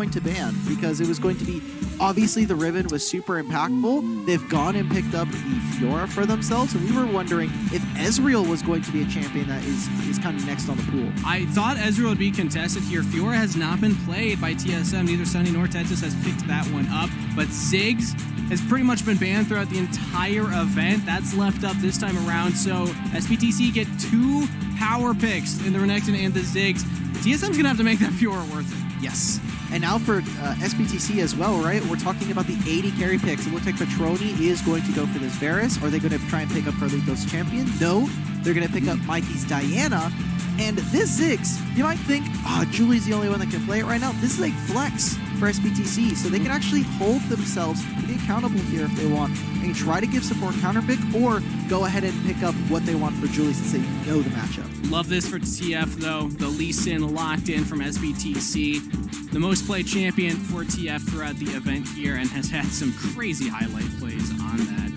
going to ban because it was going to be, obviously the Riven was super impactful. They've gone and picked up the Fiora for themselves, and we were wondering if Ezreal was going to be a champion that is kind of next on the pool. I thought Ezreal would be contested here. Fiora has not been played by TSM. Neither Sunny nor Tetris has picked that one up, but Ziggs has pretty much been banned throughout the entire event. That's left up this time around, so SBTC get 2 power picks in the Renekton and the Ziggs. TSM's gonna have to make that Fiora worth it. Yes. And now for SBTC as well, right? We're talking about the 80 carry picks. It looks like Petroni is going to go for this Varus. Are they going to try and pick up Carlito's champion? No. They're going to pick up Mikey's Diana. And this Ziggs, you might think, Julie's the only one that can play it right now. This is a flex for SBTC, so they can actually hold themselves pretty accountable here if they want, and try to give some more counter pick, or go ahead and pick up what they want for Julie since they know the matchup. Love this for TF though. The Lee Sin locked in from SBTC. The most played champion for TF throughout the event here, and has had some crazy highlight plays on that.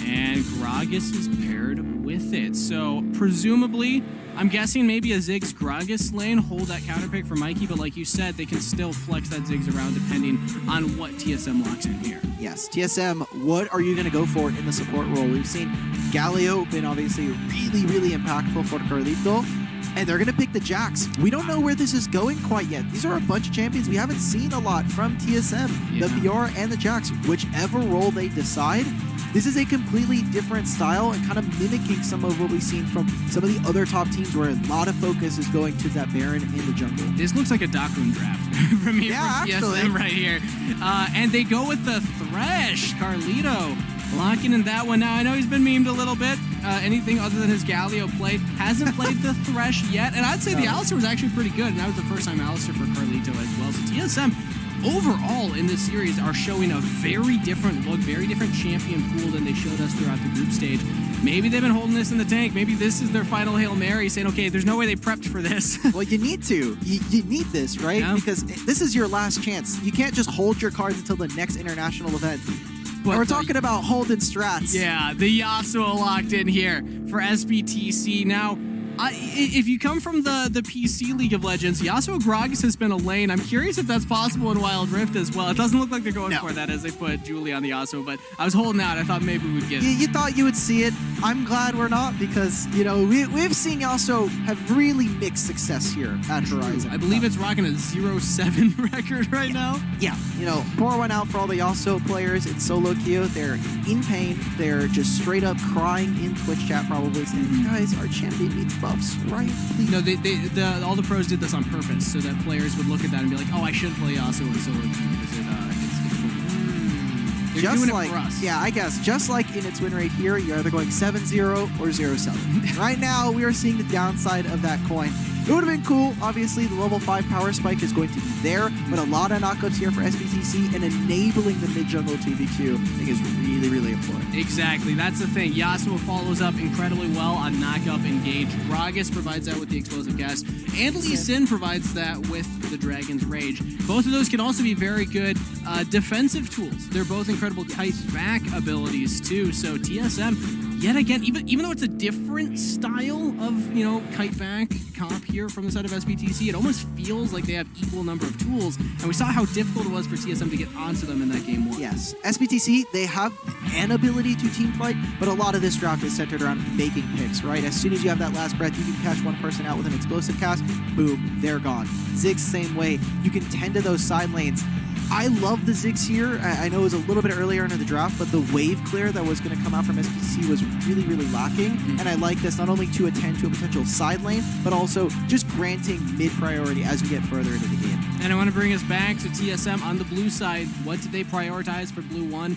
And Gragas is paired with it. So presumably, I'm guessing maybe a Ziggs Gragas lane, hold that counter pick for Mikey, but like you said, they can still flex that Ziggs around depending on what TSM locks in here. Yes, TSM, what are you going to go for in the support role? We've seen Galio been obviously really impactful for Carlito, and they're going to pick the Jax. We don't know where this is going quite yet. These are a bunch of champions we haven't seen a lot from TSM, the Fiora and the Jax. Whichever role they decide, this is a completely different style and kind of mimicking some of what we've seen from some of the other top teams where a lot of focus is going to that Baron in the jungle. This looks like a Darkroom draft from here, from TSM right here. And they go with the Thresh, Carlito. Locking in that one. Now, I know he's been memed a little bit. Anything other than his Galio play. Hasn't played the Thresh yet. And I'd say the Alistar was actually pretty good. And that was the first time Alistar for Carlito as well. So TSM, overall in this series, are showing a very different look, very different champion pool than they showed us throughout the group stage. Maybe they've been holding this in the tank. Maybe this is their final Hail Mary, saying, okay, there's no way they prepped for this. Well, you need to. You need this, right? Yeah. Because this is your last chance. You can't just hold your cards until the next international event. But we're talking about holding strats. Yeah, the Yasuo locked in here for SBTC. Now, if you come from the PC League of Legends, Yasuo Gragas has been a lane. I'm curious if that's possible in Wildrift as well. It doesn't look like they're going for that as they put Julie on the Yasuo, but I was holding out. I thought maybe we would get it. You thought you would see it. I'm glad we're not, because, you know, we've seen Yasuo have really mixed success here at Horizon. I believe it's rocking a 0-7 record right now. Yeah, you know, pour one out for all the Yasuo players in solo queue. They're in pain. They're just straight up crying in Twitch chat, probably saying, guys, our champion needs buffs, right? Please. No, all the pros did this on purpose so that players would look at that and be like, oh, I should play Yasuo in solo queue because they're doing it for us. Yeah, I guess. Just like in its win rate here, you're either going 7-0 or 0-7. Right now, we are seeing the downside of that coin. It would have been cool. Obviously, the level 5 power spike is going to be there, but a lot of knockouts here for SBTC, and enabling the mid-jungle 2v2, I think is really important. Exactly. That's the thing. Yasuo follows up incredibly well on knock-up engage. Gragas provides that with the explosive gas, and Lee Sin provides that with the Dragon's Rage. Both of those can also be very good defensive tools. They're both incredible kite back abilities, too. So TSM, yet again, even though it's a different style of, you know, kite back comp here from the side of SBTC, it almost feels like they have equal number of tools, and we saw how difficult it was for TSM to get onto them in that game one. Yes, SBTC, they have an ability to team fight, but a lot of this draft is centered around making picks, right? As soon as you have that last breath, you can catch one person out with an explosive cast, boom, they're gone. Ziggs, same way. You can tend to those side lanes. I love the Ziggs here. I know it was a little bit earlier into the draft, but the wave clear that was going to come out from SBTC was really lacking. And I like this not only to attend to a potential side lane, but also just granting mid-priority as we get further into the game. And I want to bring us back to TSM on the blue side. What did they prioritize for blue one?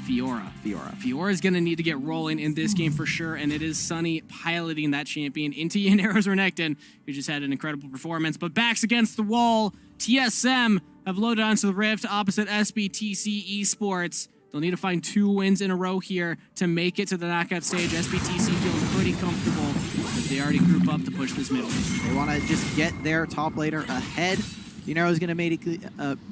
Fiora. Fiora is going to need to get rolling in this game for sure, and it is Sunny piloting that champion into Yanero's Renekton, who just had an incredible performance. But backs against the wall, TSM have loaded onto the Rift opposite SBTC Esports. They'll need to find 2 wins in a row here to make it to the knockout stage. SBTC feeling pretty comfortable, but they already group up to push this middle. They want to just get their top laner ahead. Yanero is going to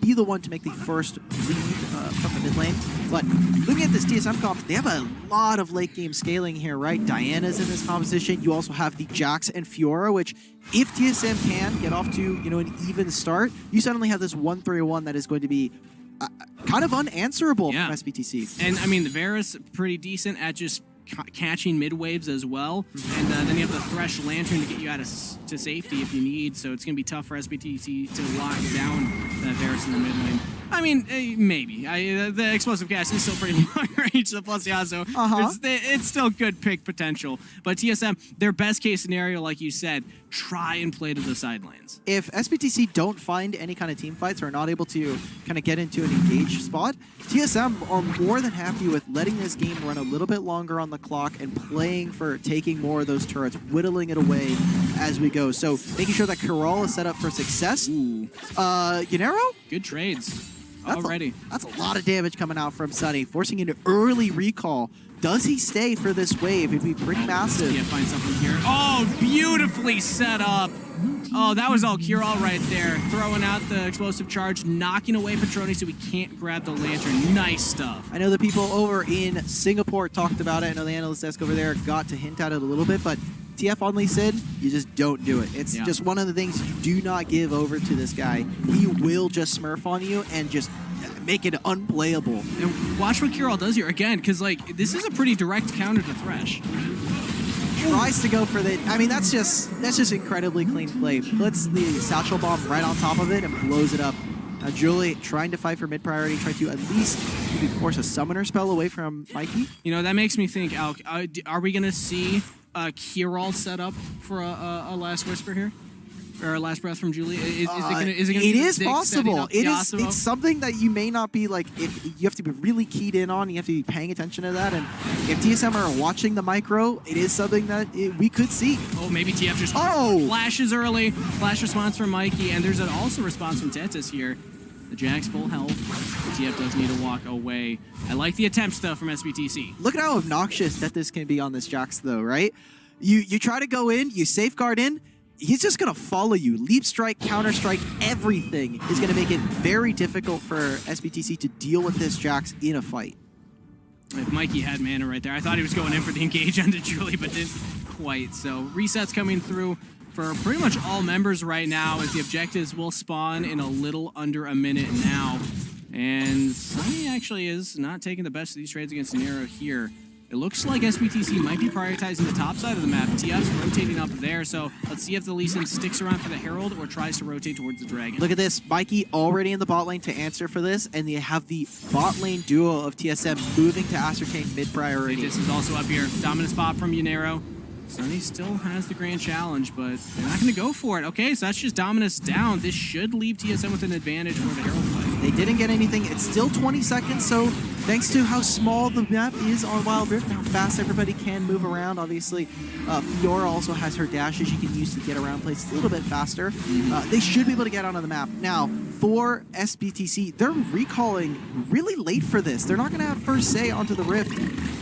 be the one to make the first lead the mid lane. But looking at this TSM comp, they have a lot of late game scaling here, right? Diana's in this composition. You also have the Jax and Fiora, which if TSM can get off to an even start, you suddenly have this 1-3-1 that is going to be kind of unanswerable from SBTC. And I mean, the Varus pretty decent at just catching mid waves as well, and then you have the Thresh Lantern to get you out to safety if you need. So it's gonna be tough for SBTC to lock down that Varus in the mid lane. I mean, maybe. The explosive cast is still pretty long range, so plus Yasuo, it's still good pick potential. But TSM, their best case scenario, like you said, try and play to the sidelines. If SBTC don't find any kind of team fights or are not able to kind of get into an engaged spot, TSM are more than happy with letting this game run a little bit longer on the clock and playing for taking more of those turrets, whittling it away as we go. So making sure that Corral is set up for success. Ooh. Yanero? Good trades. That's a lot of damage coming out from Sunny, forcing an early recall. Does he stay for this wave? It'd be pretty massive. Yeah, find something here. Oh, beautifully set up. Oh, that was all Cural right there. Throwing out the explosive charge, knocking away Petroni so we can't grab the lantern. Nice stuff. I know the people over in Singapore talked about it. I know the analyst desk over there got to hint at it a little bit, but TF on Lee Sin, you just don't do it. It's just one of the things you do not give over to this guy. He will just smurf on you and just make it unplayable. And watch what Cural does here again, because like this is a pretty direct counter to Thresh. Tries to go for the. I mean, that's just incredibly clean play. Puts the satchel bomb right on top of it and blows it up. Now Julie trying to fight for mid priority, try to at least maybe force a summoner spell away from Mikey. You know, that makes me think, Alk, are we gonna see Cural set up for a last whisper here? Or a last breath from Julie? It is possible. It's something that you may not be like, if you have to be really keyed in on, you have to be paying attention to that. And if TSM are watching the micro, it is something that we could see. Oh, maybe TF just flashes early. Flash response from Mikey, and there's also response from Tetis here. The Jax full health. The TF does need to walk away. I like the attempts though from SBTC. Look at how obnoxious that this can be on this Jax though, right? You try to go in, you safeguard in, he's just going to follow you. Leap strike, counter strike, everything is going to make it very difficult for SBTC to deal with this Jax in a fight. If Mikey had mana right there, I thought he was going in for the engage onto Julie, but didn't quite. So resets coming through for pretty much all members right now, as the objectives will spawn in a little under a minute now. And Sunny actually is not taking the best of these trades against Nero here. It looks like SBTC might be prioritizing the top side of the map. TF's rotating up there, so let's see if the Lee Sin sticks around for the Herald or tries to rotate towards the Dragon. Look at this. Mikey already in the bot lane to answer for this, and they have the bot lane duo of TSM moving to ascertain mid-priority. This is also up here. Dominant spot from Yanero. Sunny still has the grand challenge, but they're not going to go for it. Okay, so that's just Dominus down. This should leave TSM with an advantage for the Herald fight. They didn't get anything. It's still 20 seconds, so thanks to how small the map is on Wildrift, how fast everybody can move around. Obviously, Fiora also has her dashes she can use to get around places a little bit faster. They should be able to get onto the map. Now, for SBTC, they're recalling really late for this. They're not going to have first say onto the Rift.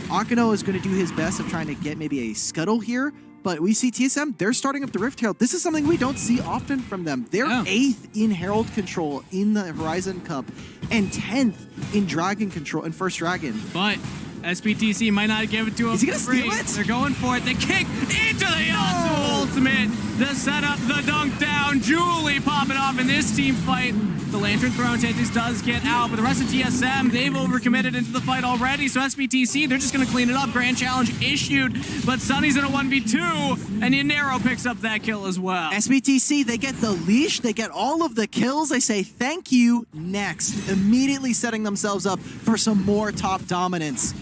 Akano is going to do his best of trying to get maybe a scuttle here, but we see TSM, they're starting up the Rift Herald. This is something we don't see often from them. They're 8th in Herald control in the Horizon Cup and 10th in Dragon control, in First Dragon. But SBTC might not give it to him. Is he going to steal it? They're going for it. They kick into the Yasuo ultimate. The setup, the dunk down. Julie popping off in this team fight. The Lantern thrown. Tetis does get out, but the rest of TSM, they've overcommitted into the fight already. So SBTC, they're just going to clean it up. Grand challenge issued, but Sunny's in a 1v2, and Yanero picks up that kill as well. SBTC, they get the leash, they get all of the kills. They say thank you, next. Immediately setting themselves up for some more top dominance.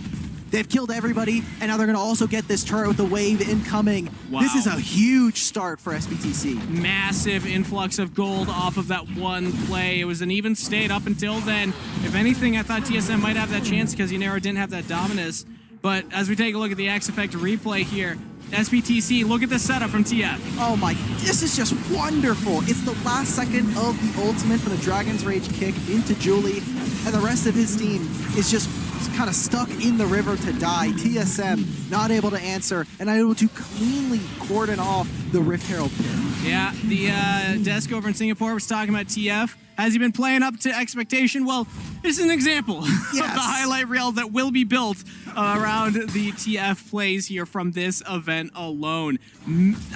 They've killed everybody, and now they're going to also get this turret with the wave incoming. Wow. This is a huge start for SBTC. Massive influx of gold off of that one play. It was an even state up until then. If anything, I thought TSM might have that chance because Yanero didn't have that dominance. But as we take a look at the X Effect replay here, SBTC, look at the setup from TF. Oh my, this is just wonderful. It's the last second of the ultimate for the Dragon's Rage kick into Julie, and the rest of his team is just kind of stuck in the river to die. TSM not able to answer and not able to cleanly cordon off the Rift Herald pit. Yeah, the desk over in Singapore was talking about TF. Has he been playing up to expectation? Well, this is an example of the highlight reel that will be built around the TF plays here from this event alone.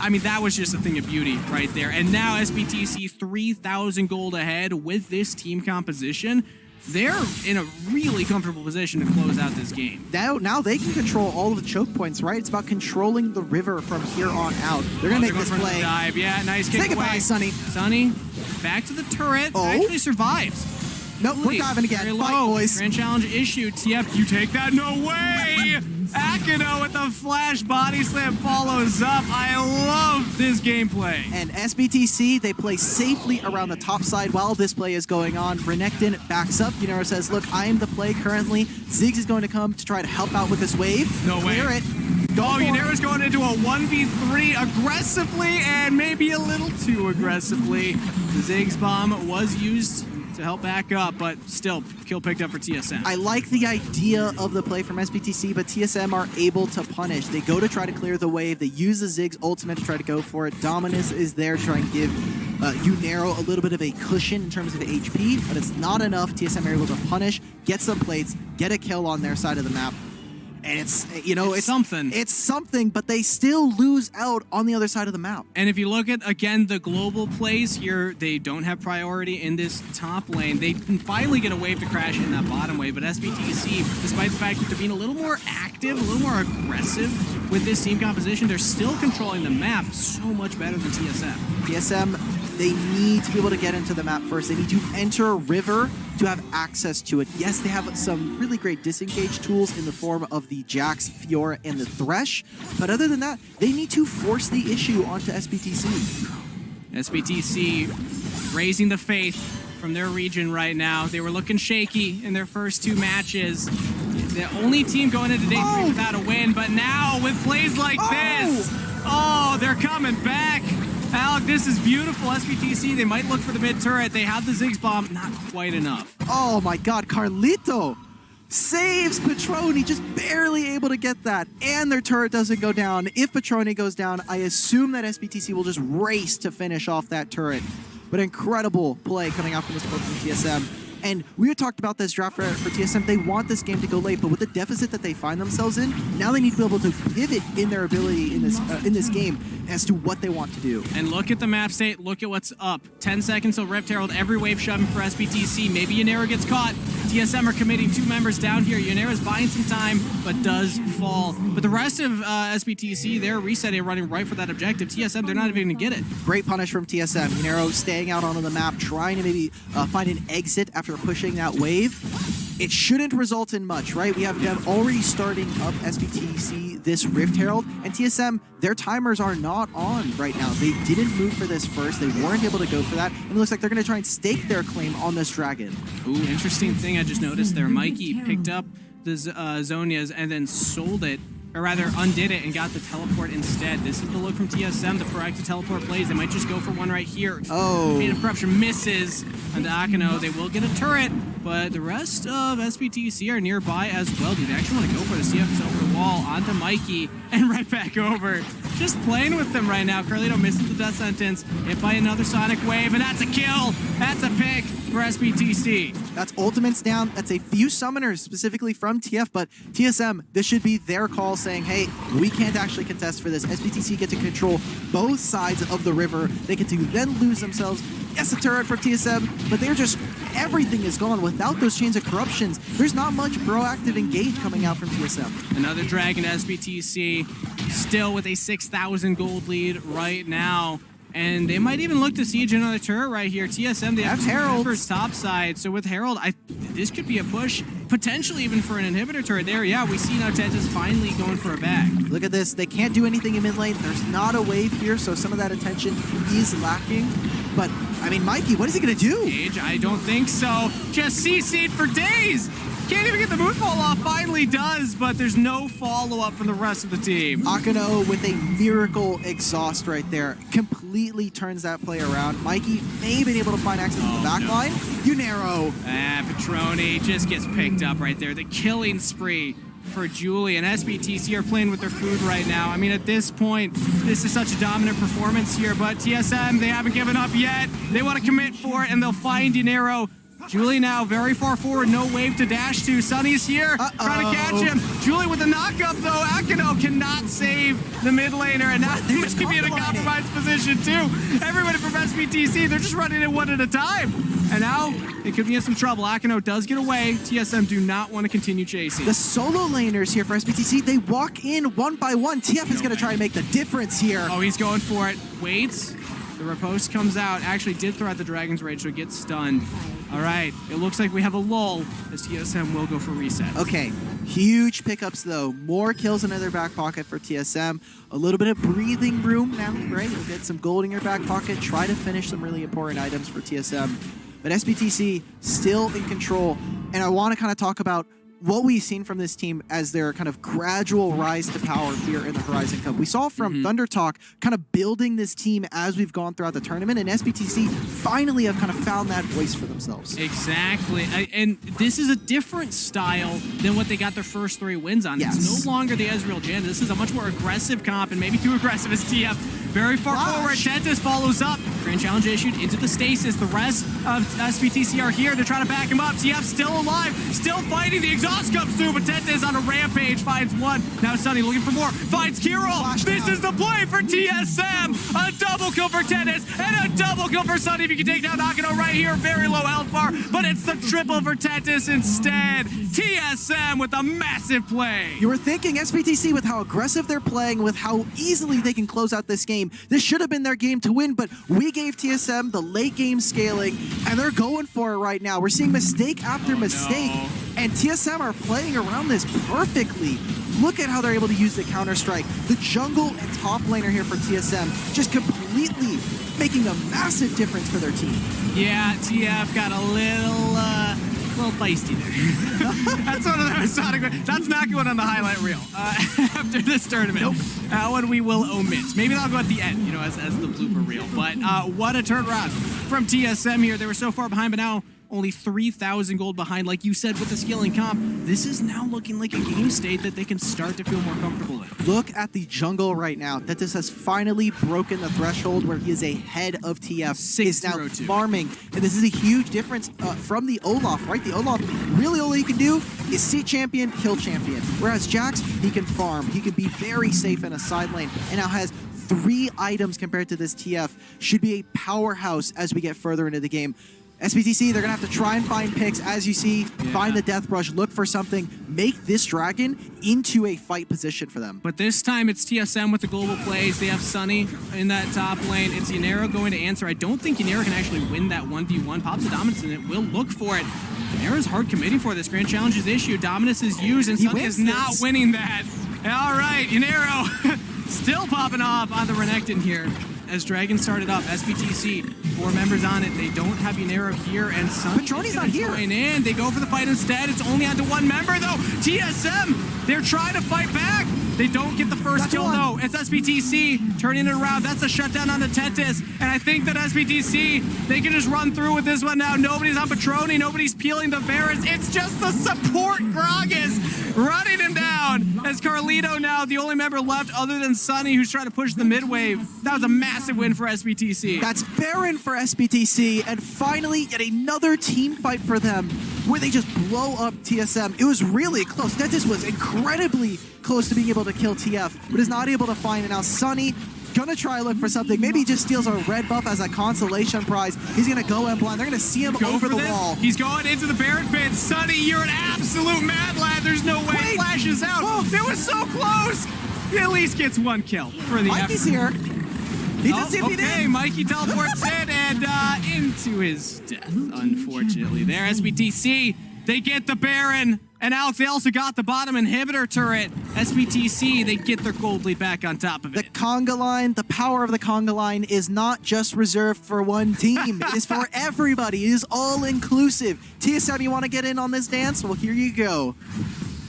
I mean, that was just a thing of beauty right there. And now SBTC 3,000 gold ahead with this team composition. They're in a really comfortable position to close out this game. Now they can control all of the choke points, right? It's about controlling the river from here on out. They're going to make this play. Dive. Yeah, nice kick away. Say goodbye, Sunny. Sunny, back to the turret. Actually survives. Nope, we're diving again. Very Fight, low. boys. Grand challenge issue. TF, you take that? No way! Akino with the flash body slam follows up. I love this gameplay. And SBTC, they play safely around the top side while this play is going on. Renekton backs up. Yunero says, look, I am the play currently. Ziggs is going to come to try to help out with this wave. No way. Clear it. Yunero's going into a 1v3 aggressively and maybe a little too aggressively. The Ziggs bomb was used to help back up, but still, kill picked up for TSM. I like the idea of the play from SBTC, but TSM are able to punish. They go to try to clear the wave. They use the Ziggs ultimate to try to go for it. Dominus is there to try and give Yunero a little bit of a cushion in terms of HP, but it's not enough. TSM are able to punish, get some plates, get a kill on their side of the map. And it's something. It's something, but they still lose out on the other side of the map. And if you look at, again, the global plays here, they don't have priority in this top lane. They can finally get a wave to crash in that bottom wave, but SBTC, despite the fact that they're being a little more active, a little more aggressive with this team composition, they're still controlling the map so much better than TSM. TSM, they need to be able to get into the map first. They need to enter a river to have access to it. Yes, they have some really great disengage tools in the form of the Jax, Fiora, and the Thresh, but other than that, they need to force the issue onto SBTC. SBTC raising the faith from their region right now. They were looking shaky in their first two matches. The only team going into day 3 without a win, but now with plays like this, they're coming back. Alec, this is beautiful. SBTC, they might look for the mid turret. They have the Ziggs bomb, not quite enough. Oh my god, Carlito saves Petroni, just barely able to get that. And their turret doesn't go down. If Petroni goes down, I assume that SBTC will just race to finish off that turret. But incredible play coming out from this play from TSM. And we had talked about this draft for TSM. They want this game to go late, but with the deficit that they find themselves in, now they need to be able to pivot in their ability in this game as to what they want to do. And look at the map state. Look at what's up. 10 seconds till Rift Herald. Every wave shoving for SBTC. Maybe Yunero gets caught. TSM are committing 2 members down here. Yunero's buying some time, but does fall. But the rest of SBTC, they're resetting, running right for that objective. TSM, they're not even going to get it. Great punish from TSM. Yunero staying out onto the map, trying to maybe find an exit after pushing that wave. It shouldn't result in much, right? We have them already starting up SBTC this Rift Herald, and TSM, their timers are not on right now. They didn't move for this first. They weren't able to go for that, and it looks like they're going to try and stake their claim on this dragon. Ooh, interesting thing I just noticed there. Mikey picked up the Zonias and then sold it, or rather undid it and got the teleport instead. This is the look from TSM, the proactive teleport plays. They might just go for one right here. Speed of corruption misses onto Akino. They will get a turret, but the rest of SBTC are nearby as well. Do they actually want to go for the CF's over the wall onto Mikey and right back over? Just playing with them right now. Carlito misses the death sentence, hit by another Sonic Wave, and that's a kill. That's a pick for SBTC. That's ultimates down. That's a few summoners specifically from TF, but TSM, this should be their call saying, hey, we can't actually contest for this. SBTC get to control both sides of the river. They get to then lose themselves. Yes, a turret for TSM, but they're just, everything is gone. Without those chains of corruptions, there's not much proactive engage coming out from TSM. Another Dragon SBTC, still with a 6,000 gold lead right now. And they might even look to siege another turret right here. TSM, they have Herald first top side. So with Herald, this could be a push, potentially even for an inhibitor turret there. Yeah, we see now Tenta's finally going for a bag. Look at this. They can't do anything in mid lane. There's not a wave here, so some of that attention is lacking. But, I mean, Mikey, what is he going to do? Age, I don't think so. Just CC'd for days. Can't even get the moonfall off. Finally does, but there's no follow-up from the rest of the team. Akano with a miracle exhaust right there. Completely turns that play around. Mikey may have been able to find access to the back line. Unero. Petroni just gets picked up right there. The killing spree for Julie, and SBTC are playing with their food right now. I mean, at this point, this is such a dominant performance here, but TSM, they haven't given up yet. They want to commit for it, and they'll find Unero. Julie now very far forward, no wave to dash to. Sunny's here, trying to catch him. Julie with the knockup though. Akano cannot save the mid laner, and now they must be in a compromised position too. Everybody from SBTC, they're just running it one at a time. And now it could be in some trouble. Akano does get away. TSM do not want to continue chasing. The solo laners here for SBTC, they walk in one by one. TF is going to try and make the difference here. Oh, he's going for it. Waits. The riposte comes out. Actually did throw out the Dragon's Rage, so it gets stunned. All right, it looks like we have a lull as TSM will go for reset. Okay, huge pickups though. More kills in their back pocket for TSM. A little bit of breathing room now, right? You'll get some gold in your back pocket. Try to finish some really important items for TSM. But SBTC still in control. And I want to kind of talk about what we've seen from this team as their kind of gradual rise to power here in the Horizon Cup. We saw from Thunder Talk kind of building this team as we've gone throughout the tournament, and SBTC finally have kind of found that voice for themselves. Exactly, and this is a different style than what they got their first 3 wins on. Yes. It's no longer the Ezreal Jan. This is a much more aggressive comp, and maybe too aggressive as TF. Very far forward, Tentis follows up. Grand challenge issued into the stasis. The rest of SBTC are here. They're trying to back him up. TF still alive, still fighting. The exhaust comes through, but Tentis on a rampage finds one. Now Sunny looking for more, finds Kirill. This is the play for TSM. A double kill for Tentis and a double kill for Sunny. If you can take down Akano right here, very low health bar, but it's the triple for Tentis instead. TSM with a massive play. You were thinking SBTC with how aggressive they're playing, with how easily they can close out this game. This should have been their game to win, but we gave TSM the late game scaling, and they're going for it right now. We're seeing mistake after mistake, and TSM are playing around this perfectly. Look at how they're able to use the counter-strike. The jungle and top laner here for TSM just completely making a massive difference for their team. Yeah, TF got a little feisty there. That's one of those Sonic. That's not going on the highlight reel after this tournament. Nope. That one we will omit. Maybe that'll go at the end, you know, as the blooper reel. But what a turnaround from TSM here. They were so far behind, but now only 3,000 gold behind. Like you said, with the scaling comp, this is now looking like a game state that they can start to feel more comfortable in. Look at the jungle right now. Tetis has finally broken the threshold where he is ahead of TF. Is now farming, and this is a huge difference from the Olaf, right? The Olaf, really all he can do is see champion, kill champion. Whereas Jax, he can farm. He can be very safe in a side lane, and now has 3 items compared to this TF. Should be a powerhouse as we get further into the game. SBTC, they're going to have to try and find picks, as you see, find the Death Brush, look for something, make this dragon into a fight position for them. But this time it's TSM with the global plays. They have Sunny in that top lane. It's Unero going to answer. I don't think Unero can actually win that 1v1. Pops the Dominus and it will look for it. Unero's hard committing for this. Grand Challenge is issued. Dominus is used, and Sunny is not winning that. All right, Unero still popping off on the Renekton here. As Dragon started up, SBTC, 4 members on it. They don't have Unero here, and Petroni's not here. In. They go for the fight instead. It's only onto 1 member, though. TSM, they're trying to fight back. They don't get the first kill, though. It's SBTC turning it around. That's a shutdown on the Tentis. And I think that SBTC, they can just run through with this one now. Nobody's on Petroni. Nobody's peeling the Varus. It's just the support Gragas running him down. As Carlito now, the only member left other than Sunny, who's trying to push the mid wave. That was a massive win for SBTC. That's Baron for SBTC. And finally, yet another team fight for them where they just blow up TSM. It was really close. Tentis was incredibly close to being able to kill TF, but is not able to find it. Now Sunny gonna try look for something. Maybe he just steals a red buff as a consolation prize. He's gonna go in blind. They're gonna see him over the wall. He's going into the Baron pit. Sunny, you're an absolute mad lad. There's no way. Wait. Flashes out. Whoa. It was so close. He at least gets 1 kill for the Mikey's effort. here. He just okay, Mikey teleports in and into his death, unfortunately. There, SBTC, they get the Baron. And Alex, they also got the bottom inhibitor turret. SBTC, they get their gold lead back on top of it. The conga line, the power of the conga line is not just reserved for one team. It is for everybody. It is all inclusive. TSM, you want to get in on this dance? Well, here you go.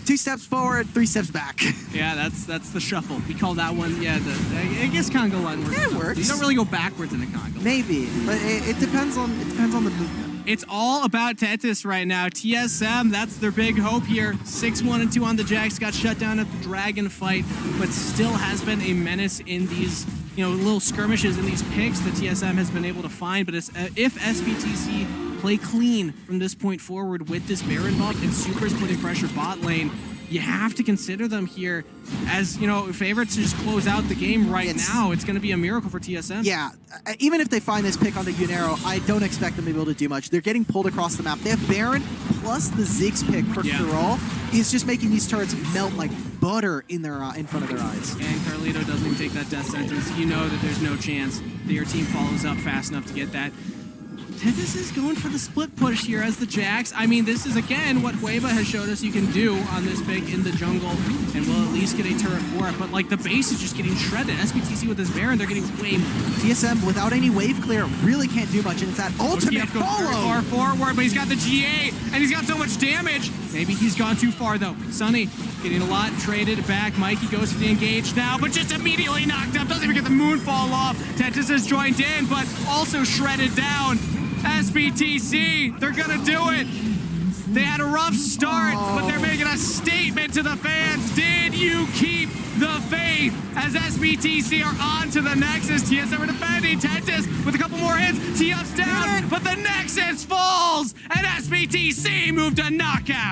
2 steps forward, 3 steps back. Yeah, that's the shuffle. We call that one, yeah, I guess conga line works. Yeah, it works. You don't really go backwards in a conga line. Maybe, but it depends on the movement. It's all about Tetis right now. TSM, that's their big hope here. 6-1-2 on the Jax, got shut down at the Dragon fight, but still has been a menace in these, little skirmishes in these picks that TSM has been able to find. But if SBTC play clean from this point forward with this Baron buff and Super's putting pressure bot lane, you have to consider them here as, favorites to just close out the game right now. It's going to be a miracle for TSM. Yeah, even if they find this pick on the Yunero, I don't expect them to be able to do much. They're getting pulled across the map. They have Baron plus the Ziggs pick for Thrall. He's just making these turrets melt like butter in front of their eyes. And Carlito doesn't even take that death sentence. You know that there's no chance that your team follows up fast enough to get that. Tetis is going for the split push here as the Jax. I mean, this is, again, what Hueva has showed us you can do on this pick in the jungle, and we'll at least get a turret for it. But, the base is just getting shredded. SBTC with this Baron, they're getting way TSM, without any wave clear, really can't do much, and it's that ultimate follow. Far forward, but he's got the GA, and he's got so much damage. Maybe he's gone too far, though. Sunny getting a lot traded back. Mikey goes for the engage now, but just immediately knocked up. Doesn't even get the moonfall off. Tetis has joined in, but also shredded down. SBTC, they're gonna do it. They had a rough start, but they're making a statement to the fans. Did you keep the faith? As SBTC are on to the Nexus. TSM are defending. Tetis with a couple more hits. T-Up's down, but the Nexus falls, and SBTC moved to knockout.